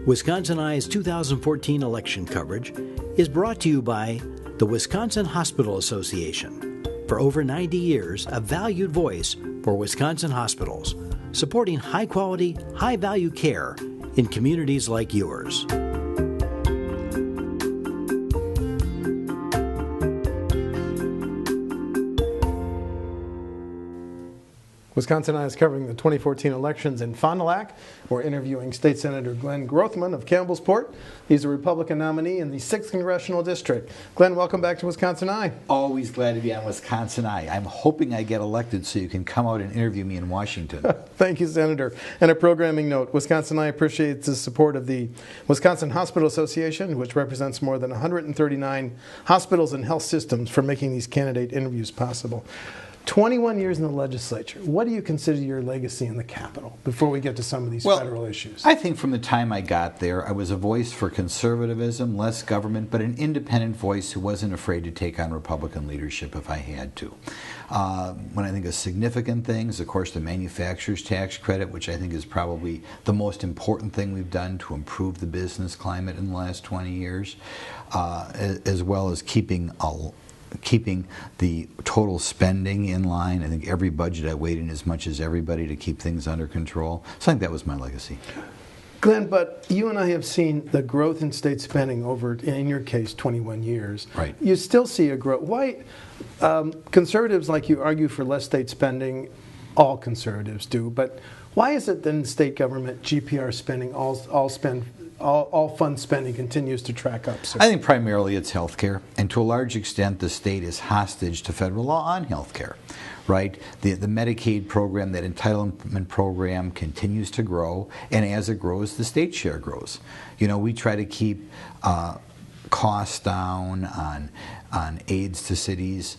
Wisconsin Eye's 2014 election coverage is brought to you by the Wisconsin Hospital Association. For over 90 years, a valued voice for Wisconsin hospitals, supporting high-quality, high-value care in communities like yours. Wisconsin Eye is covering the 2014 elections in Fond du Lac. We're interviewing State Senator Glenn Grothman of Campbellsport. He's a Republican nominee in the 6th Congressional District. Glenn, welcome back to Wisconsin Eye. Always glad to be on Wisconsin Eye. I'm hoping I get elected so you can come out and interview me in Washington. Thank you, Senator. And a programming note, Wisconsin Eye appreciates the support of the Wisconsin Hospital Association, which represents more than 139 hospitals and health systems, for making these candidate interviews possible. 21 years in the legislature. What do you consider your legacy in the Capitol before we get to some of these federal issues? I think from the time I got there, I was a voice for conservatism, less government, but an independent voice who wasn't afraid to take on Republican leadership if I had to. When I think of significant things, of course, the manufacturer's tax credit, which I think is probably the most important thing we've done to improve the business climate in the last 20 years, as well as keeping the total spending in line. I think every budget I weighed in as much as everybody to keep things under control. So I think that was my legacy. Glenn, but you and I have seen the growth in state spending over, in your case, 21 years. Right. You still see a growth. Why? Conservatives like you argue for less state spending. All conservatives do. But why is it that in state government, GPR spending, all fund spending continues to track up, sir? I think primarily it's health care, and to a large extent the state is hostage to federal law on health care, right? The Medicaid program, that entitlement program, continues to grow, and as it grows, the state share grows. You know, we try to keep costs down on aids to cities.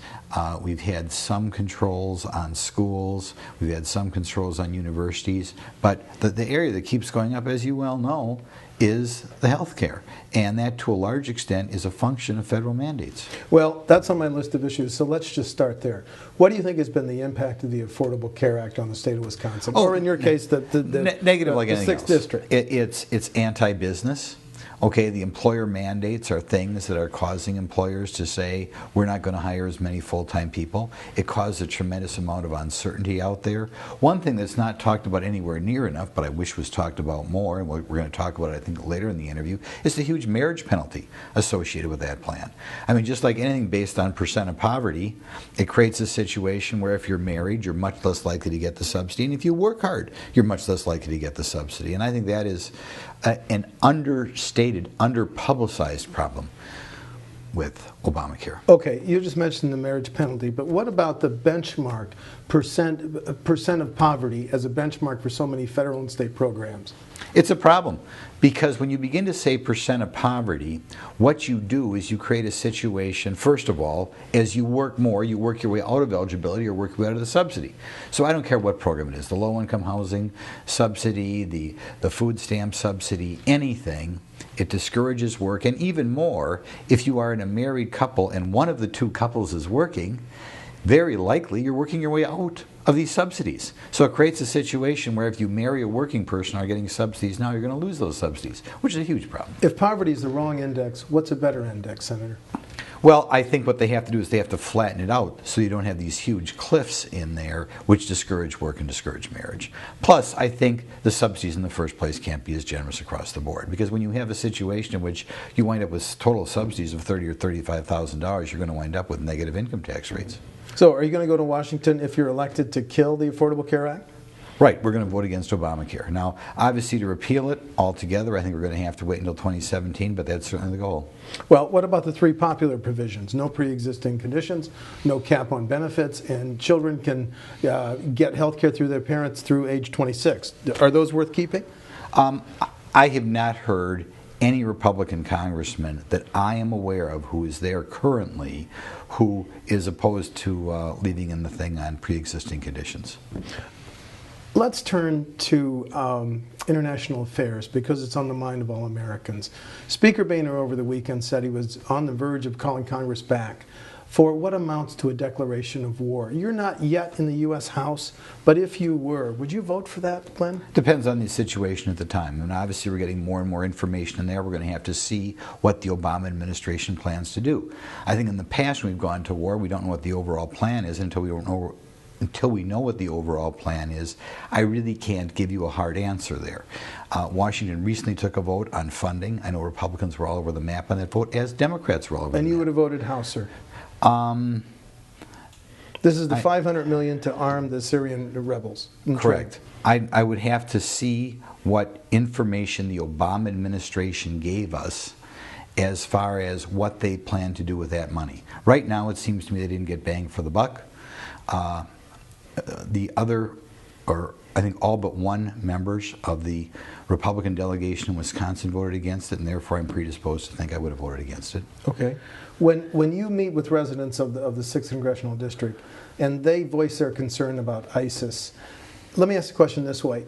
We've had some controls on schools. We've had some controls on universities. But the area that keeps going up, as you well know, is the health care. And that, to a large extent, is a function of federal mandates. Well, that's on my list of issues, so let's just start there. What do you think has been the impact of the Affordable Care Act on the state of Wisconsin? Or in your case, the negative like anything else. 6th District. It's anti-business. Okay, the employer mandates are things that are causing employers to say, we're not going to hire as many full-time people. It caused a tremendous amount of uncertainty out there. One thing that's not talked about anywhere near enough, but I wish was talked about more, and we're going to talk about it, I think, later in the interview, is the huge marriage penalty associated with that plan. I mean, just like anything based on percent of poverty, it creates a situation where if you're married, you're much less likely to get the subsidy, and if you work hard, you're much less likely to get the subsidy. And I think that is an understated, under-publicized problem with Obamacare. Okay, you just mentioned the marriage penalty, but what about the benchmark, percent of poverty as a benchmark for so many federal and state programs? It's a problem, because when you begin to say percent of poverty, what you do is you create a situation, first of all, as you work more, you work your way out of eligibility or work your way out of the subsidy. So I don't care what program it is, the low-income housing subsidy, the food stamp subsidy, anything, it discourages work. And even more, if you are in a married couple and one of the two couples is working, very likely you're working your way out of these subsidies. So it creates a situation where if you marry a working person and are getting subsidies now, you're going to lose those subsidies, which is a huge problem. If poverty is the wrong index, what's a better index, Senator? Well, I think what they have to do is they have to flatten it out so you don't have these huge cliffs in there which discourage work and discourage marriage. Plus, I think the subsidies in the first place can't be as generous across the board, because when you have a situation in which you wind up with total subsidies of $30,000 or $35,000, you're going to wind up with negative income tax rates. So are you going to go to Washington if you're elected to kill the Affordable Care Act? Right, we're going to vote against Obamacare. Now, obviously, to repeal it altogether, I think we're going to have to wait until 2017, but that's certainly the goal. Well, what about the three popular provisions? No pre-existing conditions, no cap on benefits, and children can get health care through their parents through age 26. Are those worth keeping? I have not heard any Republican congressman that I am aware of who is there currently who is opposed to leaving in the thing on pre-existing conditions. Let's turn to international affairs, because it's on the mind of all Americans. Speaker Boehner over the weekend said he was on the verge of calling Congress back for what amounts to a declaration of war. You're not yet in the U.S. House, but if you were, would you vote for that, Glenn? Depends on the situation at the time. And obviously we're getting more and more information in there. We're going to have to see what the Obama administration plans to do. I think in the past when we've gone to war, we don't know what the overall plan is until we know what the overall plan is. I really can't give you a hard answer there. Washington recently took a vote on funding. I know Republicans were all over the map on that vote, as Democrats were all over the map. And you would have voted how, sir? This is the $500 million to arm the Syrian rebels. Correct. I would have to see what information the Obama administration gave us as far as what they plan to do with that money. Right now, it seems to me they didn't get bang for the buck. The other, or I think all but one members of the Republican delegation in Wisconsin voted against it, and therefore I'm predisposed to think I would have voted against it. Okay. When you meet with residents of the 6th Congressional District and they voice their concern about ISIS, let me ask the question this way.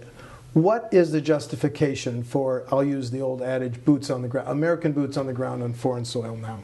What is the justification for, I'll use the old adage, boots on the ground, American boots on the ground on foreign soil now?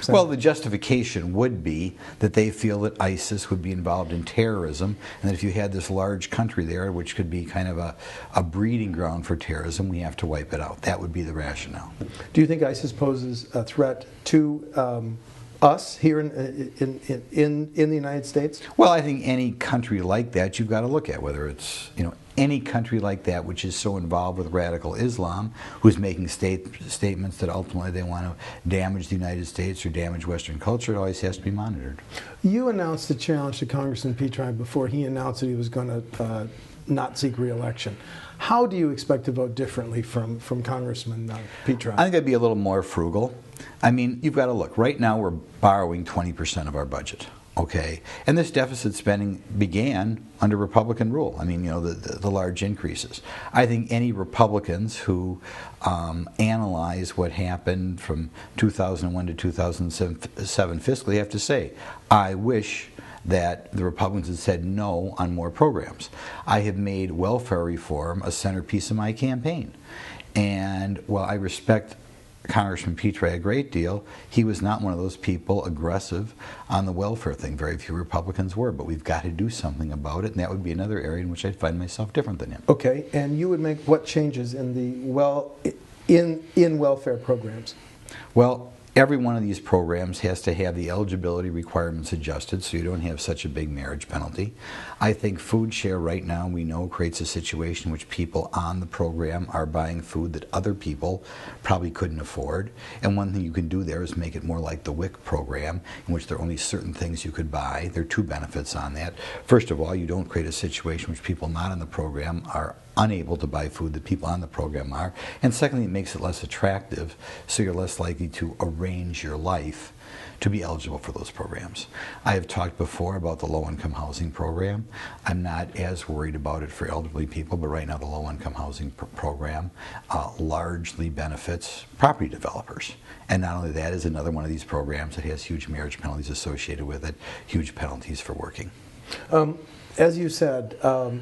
Well, the justification would be that they feel that ISIS would be involved in terrorism, and that if you had this large country there, which could be kind of a breeding ground for terrorism, we have to wipe it out. That would be the rationale. Do you think ISIS poses a threat to us here in the United States? Well, I think any country like that you've got to look at, whether it's any country like that which is so involved with radical Islam, who's making statements that ultimately they want to damage the United States or damage Western culture. It always has to be monitored. You announced a challenge to Congressman Petri before he announced that he was going to not seek re-election. How do you expect to vote differently from Congressman Petri? I think I'd be a little more frugal. I mean, you've got to look. Right now we're borrowing 20% of our budget. Okay, and this deficit spending began under Republican rule. I mean, the large increases. I think any Republicans who analyze what happened from 2001 to 2007 fiscally have to say, I wish that the Republicans had said no on more programs. I have made welfare reform a centerpiece of my campaign. And while I respect Congressman Petri a great deal, he was not one of those people aggressive on the welfare thing. Very few Republicans were, but we've got to do something about it, and that would be another area in which I'd find myself different than him. Okay, and you would make what changes in the in welfare programs? Well, every one of these programs has to have the eligibility requirements adjusted so you don't have such a big marriage penalty. I think food share right now we know creates a situation in which people on the program are buying food that other people probably couldn't afford. And one thing you can do there is make it more like the WIC program, in which there are only certain things you could buy. There are two benefits on that. First of all, you don't create a situation in which people not on the program are unable to buy food that people on the program are. And secondly, it makes it less attractive, so you're less likely to arrange your life to be eligible for those programs. I have talked before about the low-income housing program. I'm not as worried about it for elderly people, but right now the low-income housing program largely benefits property developers. And not only that, is another one of these programs that has huge marriage penalties associated with it, huge penalties for working. As you said,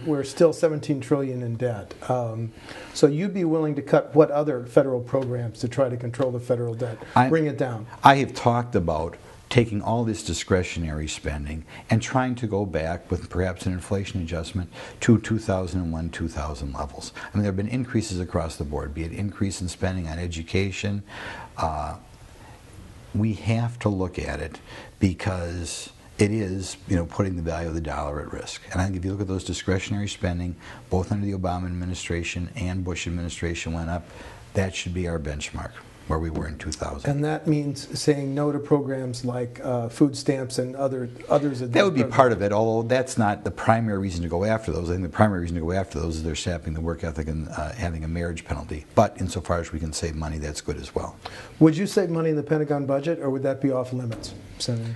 we're still $17 trillion in debt. So you'd be willing to cut what other federal programs to try to control the federal debt, bring it down? I have talked about taking all this discretionary spending and trying to go back with perhaps an inflation adjustment to 2001-2000 levels. I mean, there have been increases across the board, be it increase in spending on education. We have to look at it because it is, putting the value of the dollar at risk. And I think if you look at those discretionary spending, both under the Obama administration and Bush administration went up, that should be our benchmark, where we were in 2000. And that means saying no to programs like food stamps and others. That would be part of it, although that's not the primary reason to go after those. I think the primary reason to go after those is they're sapping the work ethic and having a marriage penalty. But insofar as we can save money, that's good as well. Would you save money in the Pentagon budget, or would that be off limits, Senator?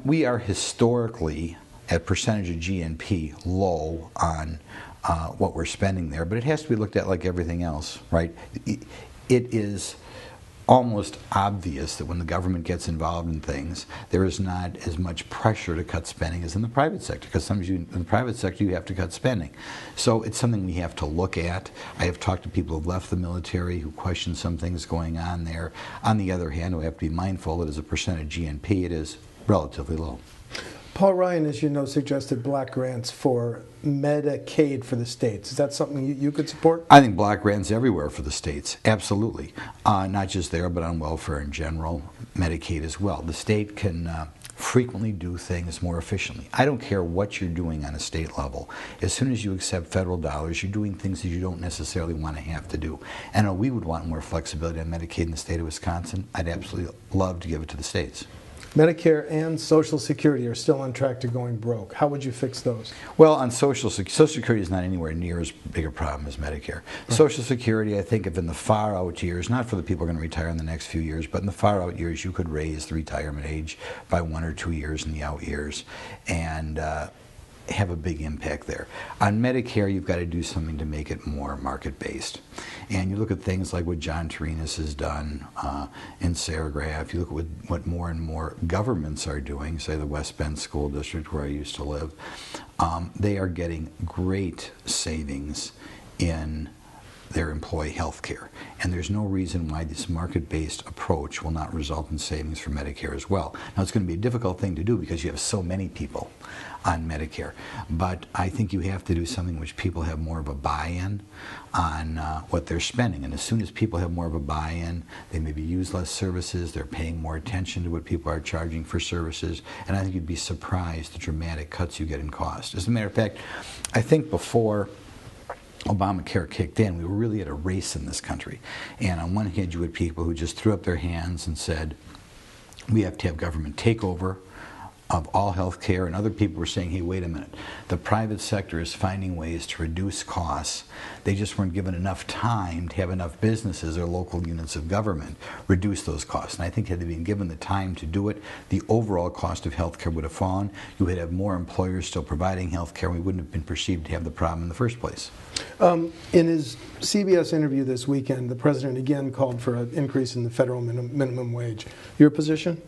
We are historically, at percentage of GNP, low on what we're spending there. But it has to be looked at like everything else, right? It is almost obvious that when the government gets involved in things, there is not as much pressure to cut spending as in the private sector, because sometimes in the private sector you have to cut spending. So it's something we have to look at. I have talked to people who have left the military who question some things going on there. On the other hand, we have to be mindful that as a percent of GNP, it is relatively low. Paul Ryan, as you know, suggested block grants for Medicaid for the states. Is that something you could support? I think block grants everywhere for the states, absolutely. Not just there, but on welfare in general, Medicaid as well. The state can frequently do things more efficiently. I don't care what you're doing on a state level. As soon as you accept federal dollars, you're doing things that you don't necessarily want to have to do. And we would want more flexibility on Medicaid in the state of Wisconsin. I'd absolutely love to give it to the states. Medicare and Social Security are still on track to going broke. How would you fix those? Well, on Social Security is not anywhere near as big a problem as Medicare. Right. Social Security, I think, if in the far out years, not for the people who are going to retire in the next few years, but in the far out years, you could raise the retirement age by 1 or 2 years in the out years and have a big impact there. On Medicare, you've got to do something to make it more market-based. And you look at things like what John Torinas has done in Saragraph. You look at what more and more governments are doing, say the West Bend School District where I used to live. They are getting great savings in their employee health care. And there's no reason why this market-based approach will not result in savings for Medicare as well. Now, it's going to be a difficult thing to do because you have so many people on Medicare. But I think you have to do something which people have more of a buy-in on what they're spending. And as soon as people have more of a buy-in, they maybe use less services, they're paying more attention to what people are charging for services, and I think you'd be surprised the dramatic cuts you get in cost. As a matter of fact, I think before Obamacare kicked in, we were really at a race in this country. And on one hand, you had people who just threw up their hands and said, we have to have government takeover of all health care, and other people were saying, hey, wait a minute, the private sector is finding ways to reduce costs. They just weren't given enough time to have enough businesses or local units of government reduce those costs. And I think had they been given the time to do it, the overall cost of health care would have fallen. You would have more employers still providing health care, and we wouldn't have been perceived to have the problem in the first place. In his CBS interview this weekend, the president again called for an increase in the federal minimum wage. Your position?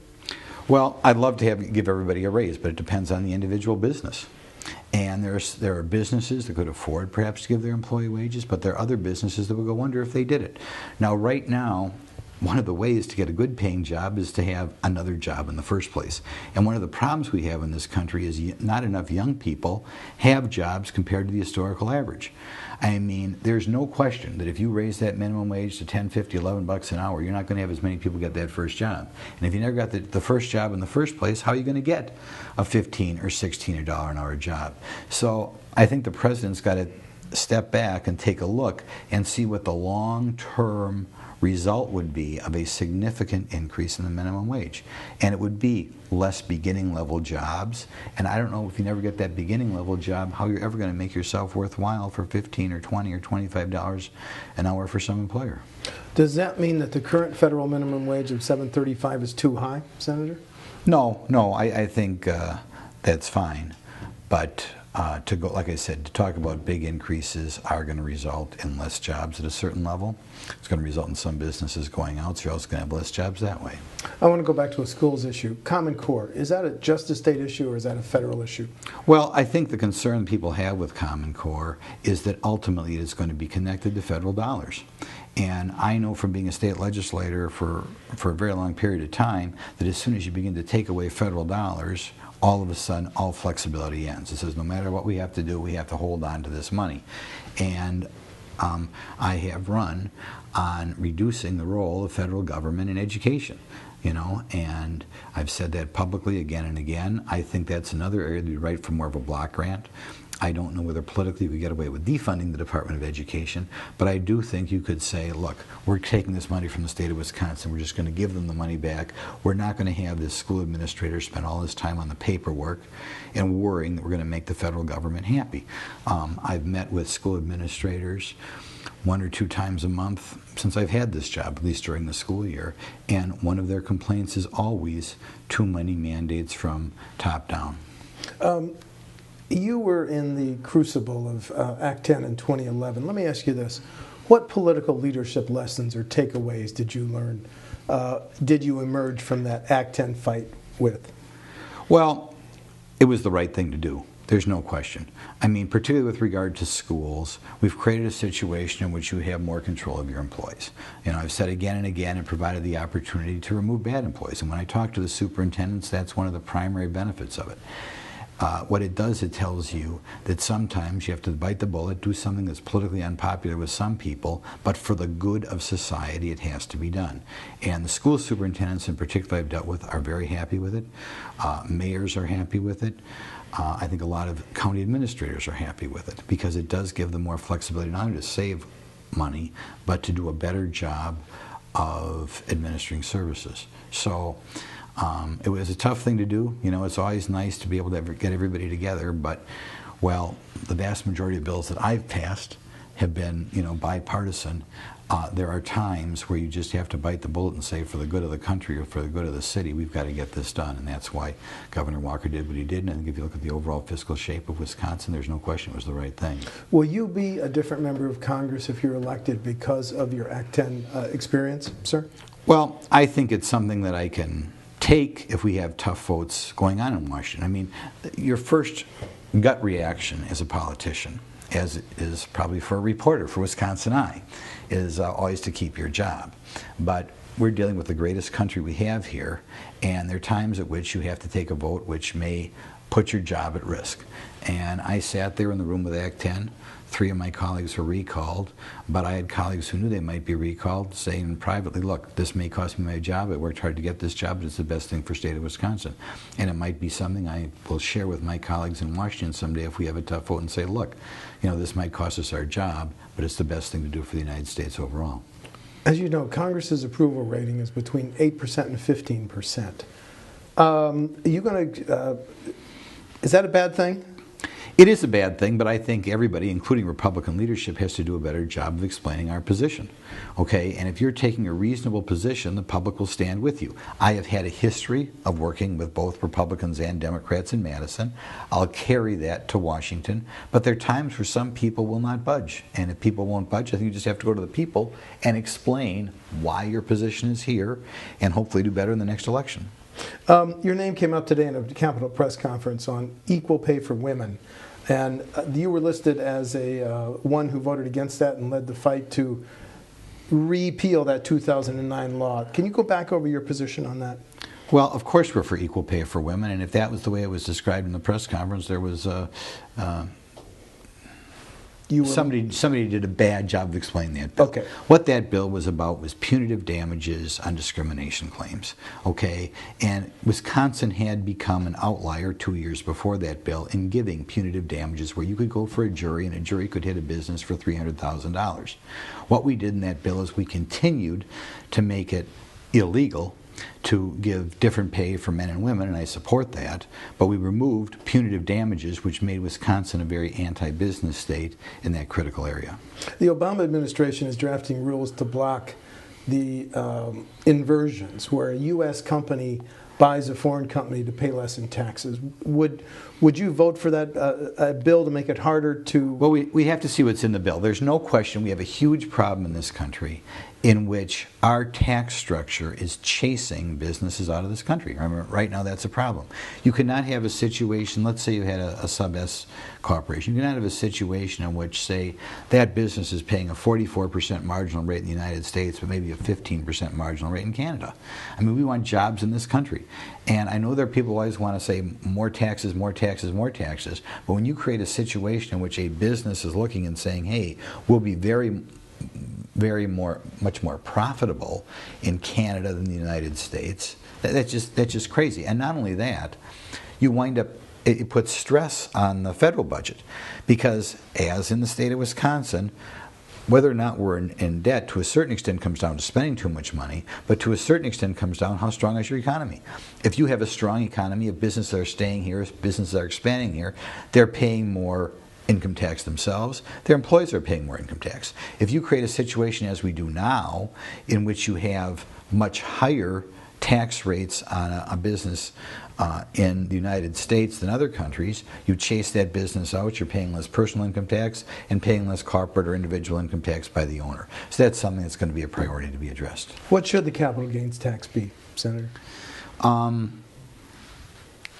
Well, I'd love to give everybody a raise, but it depends on the individual business. And there are businesses that could afford perhaps to give their employee wages, but there are other businesses that would go under if they did it. Now, right now, one of the ways to get a good paying job is to have another job in the first place. And one of the problems we have in this country is not enough young people have jobs compared to the historical average. I mean, there's no question that if you raise that minimum wage to $10, $50, $11 an hour, you're not going to have as many people get that first job. And if you never got the first job in the first place, how are you going to get a $15 or $16 an hour job? So I think the president's got to step back and take a look and see what the long-term result would be of a significant increase in the minimum wage. And it would be less beginning level jobs. And I don't know, if you never get that beginning level job, how you're ever going to make yourself worthwhile for $15 or $20 or $25 an hour for some employer. Does that mean that the current federal minimum wage of $7.35 is too high, Senator? No, I think that's fine. But to go, like I said, to talk about big increases are going to result in less jobs at a certain level. It's going to result in some businesses going out, so you're also going to have less jobs that way. I want to go back to a schools issue. Common Core, is that just a state issue or is that a federal issue? Well, I think the concern people have with Common Core is that ultimately it is going to be connected to federal dollars. And I know from being a state legislator for a very long period of time that as soon as you begin to take away federal dollars, all of a sudden, all flexibility ends. It says no matter what we have to do, we have to hold on to this money. And I have run on reducing the role of federal government in education, and I've said that publicly again and again. I think that's another area to be right for more of a block grant. I don't know whether politically we get away with defunding the Department of Education, but I do think you could say, look, we're taking this money from the state of Wisconsin, we're just going to give them the money back. We're not going to have this school administrator spend all his time on the paperwork and worrying that we're going to make the federal government happy. I've met with school administrators 1 or 2 times a month since I've had this job, at least during the school year, and one of their complaints is always too many mandates from top down. You were in the crucible of Act 10 in 2011. Let me ask you this. What political leadership lessons or takeaways did you learn? Did you emerge from that Act 10 fight with? Well, it was the right thing to do. There's no question. I mean, particularly with regard to schools, we've created a situation in which you have more control of your employees. I've said again and again and provided the opportunity to remove bad employees. And when I talk to the superintendents, that's one of the primary benefits of it. What it does, it tells you that sometimes you have to bite the bullet, do something that's politically unpopular with some people, but for the good of society, it has to be done. And the school superintendents in particular I've dealt with are very happy with it. Mayors are happy with it. I think a lot of county administrators are happy with it because it does give them more flexibility not only to save money, but to do a better job of administering services. So it was a tough thing to do. It's always nice to be able to get everybody together, but, well, the vast majority of bills that I've passed have been, bipartisan. There are times where you just have to bite the bullet and say, for the good of the country or for the good of the city, we've got to get this done. And that's why Governor Walker did what he did. And I think if you look at the overall fiscal shape of Wisconsin, there's no question it was the right thing. Will you be a different member of Congress if you're elected because of your Act 10 experience, sir? Well, I think it's something that I can take if we have tough votes going on in Washington. I mean, your first gut reaction as a politician, as it is probably for a reporter for Wisconsin Eye, is always to keep your job. But we're dealing with the greatest country we have here, and there are times at which you have to take a vote which may put your job at risk. And I sat there in the room with Act 10. 3 of my colleagues were recalled, but I had colleagues who knew they might be recalled saying privately, look, this may cost me my job. I worked hard to get this job, but it's the best thing for the state of Wisconsin. And it might be something I will share with my colleagues in Washington someday if we have a tough vote and say, look, this might cost us our job, but it's the best thing to do for the United States overall. As you know, Congress's approval rating is between 8% and 15%. Are you going to, is that a bad thing? It is a bad thing, but I think everybody, including Republican leadership, has to do a better job of explaining our position. Okay, and if you're taking a reasonable position, the public will stand with you. I have had a history of working with both Republicans and Democrats in Madison. I'll carry that to Washington, but there are times where some people will not budge. And if people won't budge, I think you just have to go to the people and explain why your position is here and hopefully do better in the next election. Your name came up today in a Capitol press conference on equal pay for women. And you were listed as one who voted against that and led the fight to repeal that 2009 law. Can you go back over your position on that? Well, of course we're for equal pay for women, and if that was the way it was described in the press conference, there was somebody did a bad job of explaining that bill. Okay. What that bill was about was punitive damages on discrimination claims. Okay, and Wisconsin had become an outlier 2 years before that bill in giving punitive damages, where you could go for a jury and a jury could hit a business for $300,000. What we did in that bill is we continued to make it illegal to give different pay for men and women, and I support that, but we removed punitive damages, which made Wisconsin a very anti-business state in that critical area. The Obama administration is drafting rules to block the inversions, where a U.S. company buys a foreign company to pay less in taxes. Would you vote for that bill to make it harder to... Well, we have to see what's in the bill. There's no question we have a huge problem in this country in which our tax structure is chasing businesses out of this country. Remember, right now that's a problem. You cannot have a situation, let's say you had a sub-S corporation, you cannot have a situation in which, say, that business is paying a 44% marginal rate in the United States, but maybe a 15% marginal rate in Canada. I mean, we want jobs in this country. And I know there are people who always want to say more taxes, more taxes, more taxes, but when you create a situation in which a business is looking and saying, hey, we'll be much more profitable in Canada than the United States, that's just crazy. And not only that, you wind up, it puts stress on the federal budget, because as in the state of Wisconsin, whether or not we're in debt to a certain extent comes down to spending too much money, but to a certain extent comes down how strong is your economy. If you have a strong economy, if businesses are staying here, if businesses are expanding here, they're paying more income tax themselves, their employees are paying more income tax. If you create a situation as we do now, in which you have much higher tax rates on a business in the United States than other countries, you chase that business out, you're paying less personal income tax and paying less corporate or individual income tax by the owner. So that's something that's going to be a priority to be addressed. What should the capital gains tax be, Senator?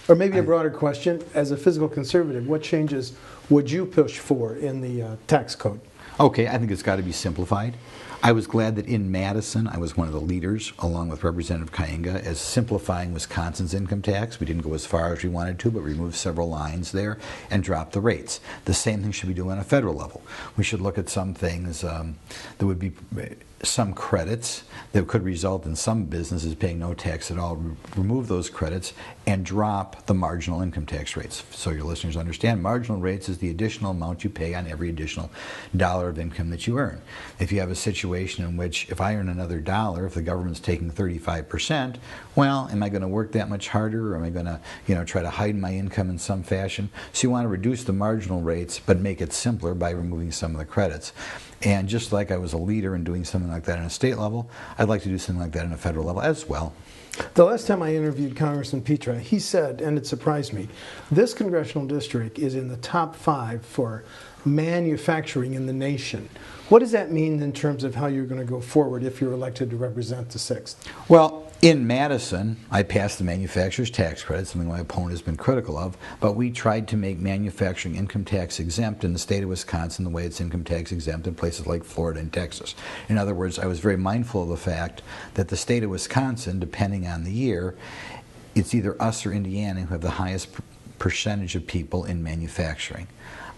Or maybe a broader question, as a fiscal conservative, what changes would you push for in the tax code? Okay, I think it's got to be simplified. I was glad that in Madison, I was one of the leaders, along with Representative Kayenga, as simplifying Wisconsin's income tax. We didn't go as far as we wanted to, but removed several lines there and dropped the rates. The same thing should be done on a federal level. We should look at some things that would be some credits that could result in some businesses paying no tax at all. Remove those credits and drop the marginal income tax rates. So your listeners understand, marginal rates is the additional amount you pay on every additional dollar of income that you earn. If you have a situation in which if I earn another dollar, if the government's taking 35%, well, am I going to work that much harder, or am I going to try to hide my income in some fashion? So you want to reduce the marginal rates but make it simpler by removing some of the credits. And just like I was a leader in doing something like that on a state level, I'd like to do something like that on a federal level as well. The last time I interviewed Congressman Petra, he said, and it surprised me, this congressional district is in the top 5 for manufacturing in the nation. What does that mean in terms of how you're going to go forward if you're elected to represent the 6th? Well, in Madison, I passed the manufacturer's tax credit, something my opponent has been critical of, but we tried to make manufacturing income tax exempt in the state of Wisconsin the way it's income tax exempt in places like Florida and Texas. In other words, I was very mindful of the fact that the state of Wisconsin, depending on the year, it's either us or Indiana who have the highest percentage of people in manufacturing.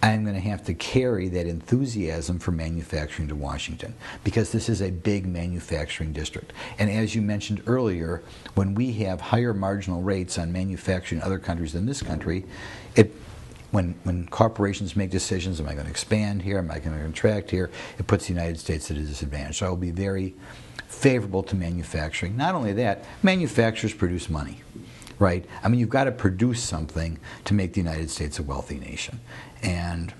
I'm going to have to carry that enthusiasm for manufacturing to Washington, because this is a big manufacturing district. And as you mentioned earlier, when we have higher marginal rates on manufacturing in other countries than this country, when corporations make decisions, am I going to expand here, am I going to contract here, it puts the United States at a disadvantage. So I will be very favorable to manufacturing. Not only that, manufacturers produce money. Right? I mean, you've got to produce something to make the United States a wealthy nation. And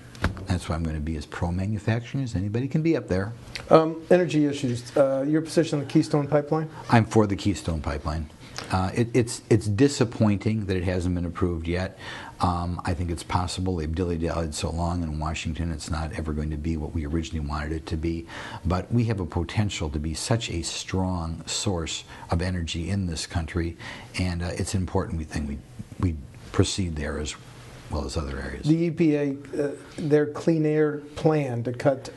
that's why I'm going to be as pro-manufacturing as anybody can be up there. Energy issues. Your position on the Keystone Pipeline? I'm for the Keystone Pipeline. It's disappointing that it hasn't been approved yet. I think it's possible they've dilly-dallied so long in Washington it's not ever going to be what we originally wanted it to be. But we have a potential to be such a strong source of energy in this country, and it's important, we think, we proceed there as well as other areas. The EPA, their clean air plan to cut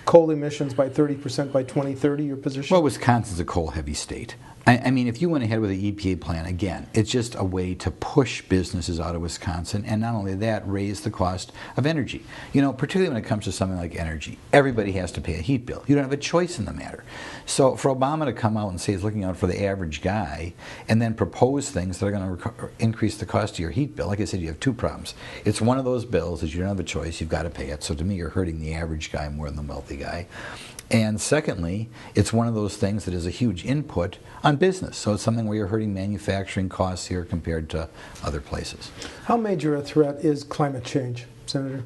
coal emissions by 30% by 2030, your position? Well, Wisconsin's a coal-heavy state. I mean, if you went ahead with the EPA plan, again, it's just a way to push businesses out of Wisconsin, and not only that, raise the cost of energy. You know, particularly when it comes to something like energy, everybody has to pay a heat bill. You don't have a choice in the matter. So for Obama to come out and say he's looking out for the average guy, and then propose things that are going to increase the cost of your heat bill, like I said, you have two problems. It's one of those bills that you don't have a choice, you've got to pay it. So to me, you're hurting the average guy more than the wealthy guy. And secondly, it's one of those things that is a huge input on business. So it's something where you're hurting manufacturing costs here compared to other places. How major a threat is climate change, Senator?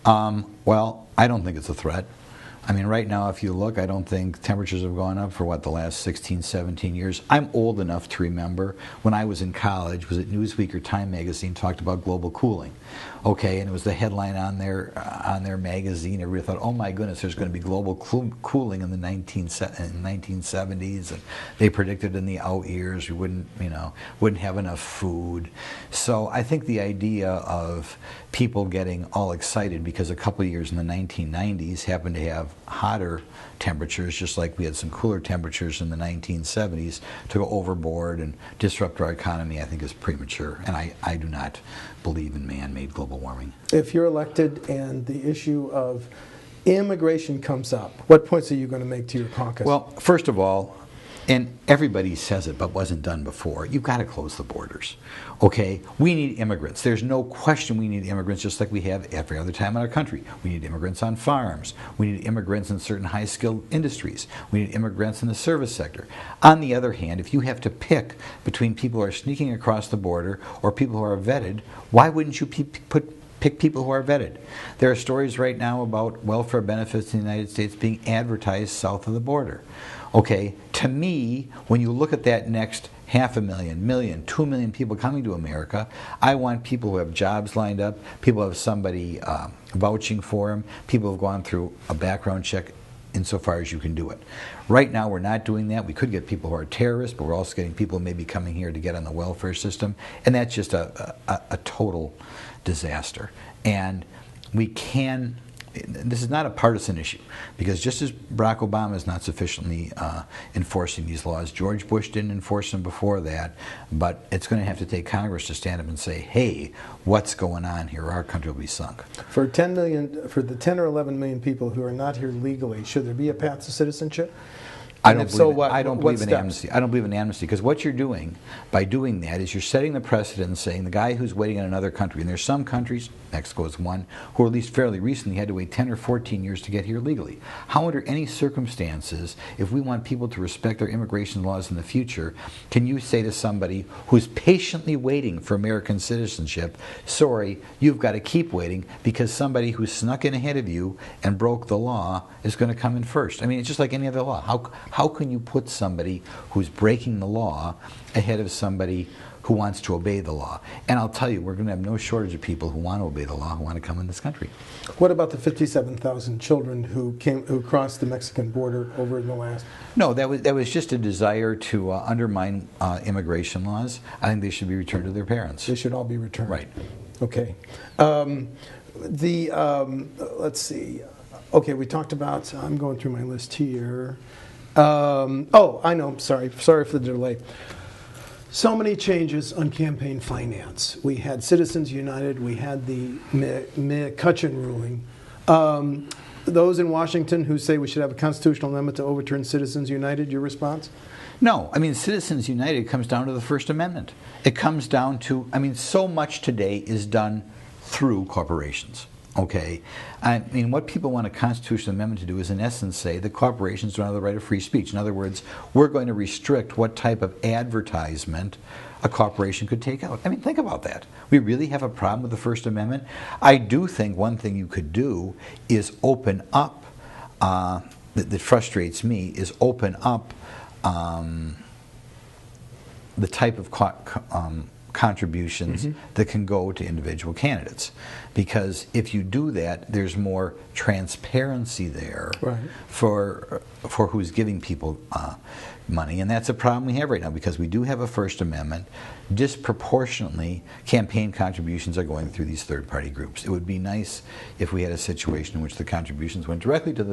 Well, I don't think it's a threat. I mean, right now, if you look, I don't think temperatures have gone up for, the last 16, 17 years. I'm old enough to remember when I was in college, was it Newsweek or Time magazine talked about global cooling. Okay, and it was the headline on their magazine. Everybody thought, oh my goodness, there's going to be global cooling in the 1970s, and they predicted in the out years we wouldn't have enough food. So I think the idea of people getting all excited because a couple of years in the 1990s happened to have hotter temperatures, just like we had some cooler temperatures in the 1970s, to go overboard and disrupt our economy, I think is premature. And I do not believe in man-made global warming. If you're elected and the issue of immigration comes up, what points are you going to make to your caucus? Well, first of all, and everybody says it but wasn't done before, you've got to close the borders. Okay, we need immigrants. There's no question we need immigrants, just like we have every other time in our country. We need immigrants on farms. We need immigrants in certain high-skilled industries. We need immigrants in the service sector. On the other hand, if you have to pick between people who are sneaking across the border or people who are vetted, why wouldn't you pick people who are vetted? There are stories right now about welfare benefits in the United States being advertised south of the border. Okay, to me, when you look at that next 500,000, million, 2 million people coming to America, I want people who have jobs lined up, people who have somebody vouching for them, people who have gone through a background check insofar as you can do it. Right now, we're not doing that. We could get people who are terrorists, but we're also getting people who may be coming here to get on the welfare system, and that's just a total disaster. And we can. This is not a partisan issue, because just as Barack Obama is not sufficiently enforcing these laws, George Bush didn't enforce them before that, but it's going to have to take Congress to stand up and say, hey, what's going on here? Our country will be sunk. For the 10 or 11 million people who are not here legally, should there be a path to citizenship? I don't believe in amnesty. I don't believe in amnesty, because what you're doing by doing that is you're setting the precedent and saying the guy who's waiting in another country, and there's some countries, Mexico is one, who at least fairly recently had to wait 10 or 14 years to get here legally. How under any circumstances, if we want people to respect their immigration laws in the future, can you say to somebody who's patiently waiting for American citizenship, sorry, you've got to keep waiting because somebody who snuck in ahead of you and broke the law is going to come in first? I mean, it's just like any other law. How can you put somebody who's breaking the law ahead of somebody who wants to obey the law? And I'll tell you, we're going to have no shortage of people who want to obey the law, who want to come in this country. What about the 57,000 children who crossed the Mexican border over in the last? No, that was just a desire to undermine immigration laws. I think they should be returned to their parents. They should all be returned. Right. Okay. Let's see. Okay, we talked about. I'm going through my list here. I know. Sorry for the delay. So many changes on campaign finance. We had Citizens United. We had the McCutcheon ruling. Those in Washington who say we should have a constitutional amendment to overturn Citizens United, your response? No. I mean, Citizens United comes down to the First Amendment. It comes down to, so much today is done through corporations. Okay, I mean, what people want a constitutional amendment to do is, in essence, say that corporations don't have the right of free speech. In other words, we're going to restrict what type of advertisement a corporation could take out. I mean, think about that. We really have a problem with the First Amendment? I do think one thing you could do is open up, that frustrates me, is open up the type of contributions that can go to individual candidates, because if you do that, there's more transparency there for who's giving people money, and that's a problem we have right now, because we do have a First Amendment. Disproportionately, campaign contributions are going through these third-party groups. It would be nice if we had a situation in which the contributions went directly to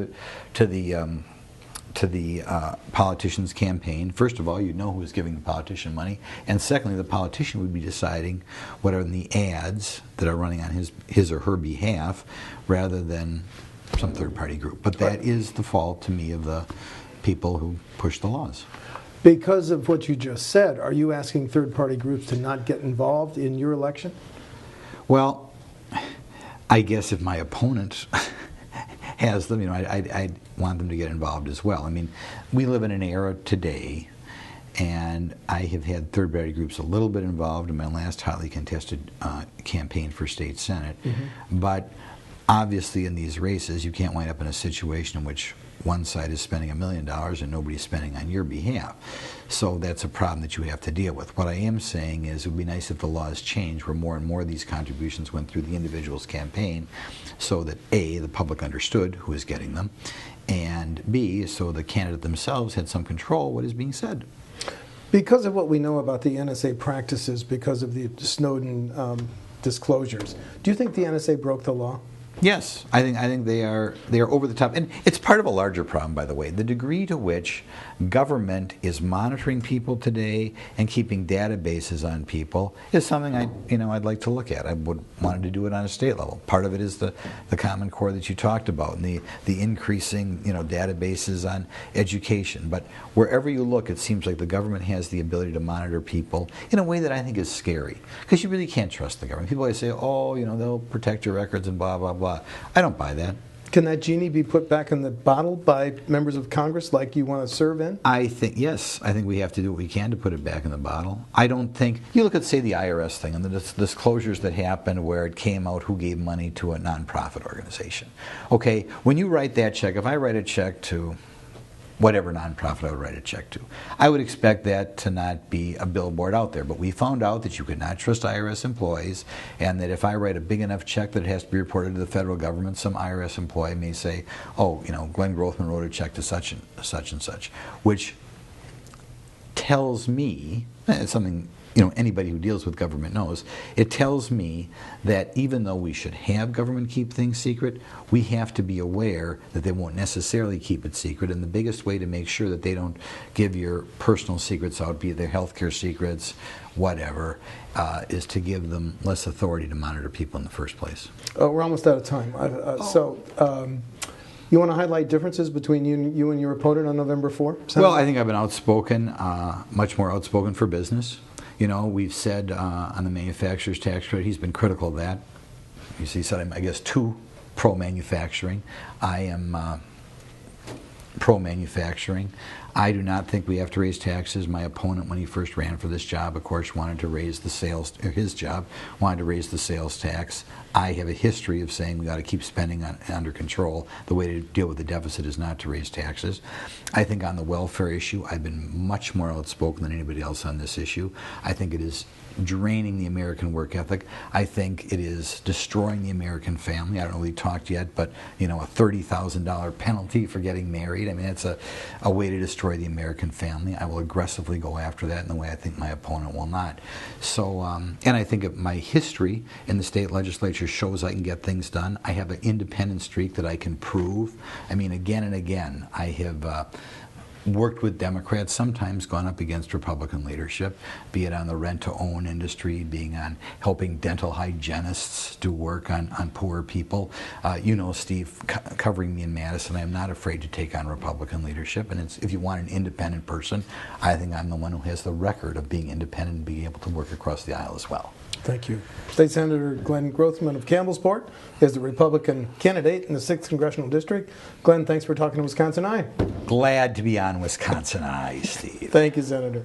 the politician's campaign. First of all, you'd know who was giving the politician money, and secondly, the politician would be deciding what are the ads that are running on his or her behalf, rather than some third-party group. But that is the fault, to me, of the people who push the laws. Because of what you just said, are you asking third-party groups to not get involved in your election? Well, I guess if my opponent has them, I'd want them to get involved as well. I mean, we live in an era today, and I have had third-party groups a little bit involved in my last hotly contested campaign for state senate, but obviously in these races you can't wind up in a situation in which one side is spending $1 million and nobody's spending on your behalf. So that's a problem that you have to deal with. What I am saying is it would be nice if the laws changed where more and more of these contributions went through the individual's campaign, so that A, the public understood who was getting them, and B, so the candidate themselves had some control what is being said. Because of what we know about the NSA practices, because of the Snowden disclosures, do you think the NSA broke the law? Yes, I think they are over the top, and it's part of a larger problem, by the way. The degree to which government is monitoring people today and keeping databases on people is something I'd like to look at. I would wanted to do it on a state level. Part of it is the Common Core that you talked about, and the increasing databases on education. But wherever you look, it seems like the government has the ability to monitor people in a way that I think is scary, because you really can't trust the government. People always say, they'll protect your records and blah blah blah. I don't buy that. Can that genie be put back in the bottle by members of Congress like you want to serve in? Yes. I think we have to do what we can to put it back in the bottle. I don't think... You look at, say, the IRS thing and the disclosures that happened where it came out who gave money to a nonprofit organization. Okay, when you write that check, if I write a check to whatever nonprofit I would write a check to. I would expect that to not be a billboard out there, but we found out that you could not trust IRS employees, and that if I write a big enough check that it has to be reported to the federal government, some IRS employee may say, oh, Glenn Grothman wrote a check to such and such, which tells me, it's something anybody who deals with government knows, it tells me that even though we should have government keep things secret, we have to be aware that they won't necessarily keep it secret, and the biggest way to make sure that they don't give your personal secrets out, be it their healthcare secrets, whatever, is to give them less authority to monitor people in the first place. We're almost out of time. You want to highlight differences between you and your opponent on November 4? Well, I think I've been outspoken, much more outspoken for business. We've said on the manufacturer's tax credit, he's been critical of that. He said, I'm, I guess, too pro-manufacturing. I am pro-manufacturing. I do not think we have to raise taxes. My opponent, when he first ran for this job, of course, wanted to raise the sales, or his job, wanted to raise the sales tax. I have a history of saying we got to keep spending under control. The way to deal with the deficit is not to raise taxes. I think on the welfare issue, I've been much more outspoken than anybody else on this issue. I think it is draining the American work ethic. I think it is destroying the American family. I don't know if we talked yet, but a $30,000 penalty for getting married. I mean, it's a way to destroy the American family. I will aggressively go after that in the way I think my opponent will not. So, and I think my history in the state legislature shows I can get things done. I have an independent streak that I can prove. I mean, again and again, I have worked with Democrats, sometimes gone up against Republican leadership, be it on the rent-to-own industry, being on helping dental hygienists do work on poor people. Steve, covering me in Madison, I'm not afraid to take on Republican leadership, and if you want an independent person, I think I'm the one who has the record of being independent and being able to work across the aisle as well. Thank you. State Senator Glenn Grothman of Campbellsport is the Republican candidate in the 6th Congressional District. Glenn, thanks for talking to Wisconsin Eye. Glad to be on Wisconsin Eye, Steve. Thank you, Senator.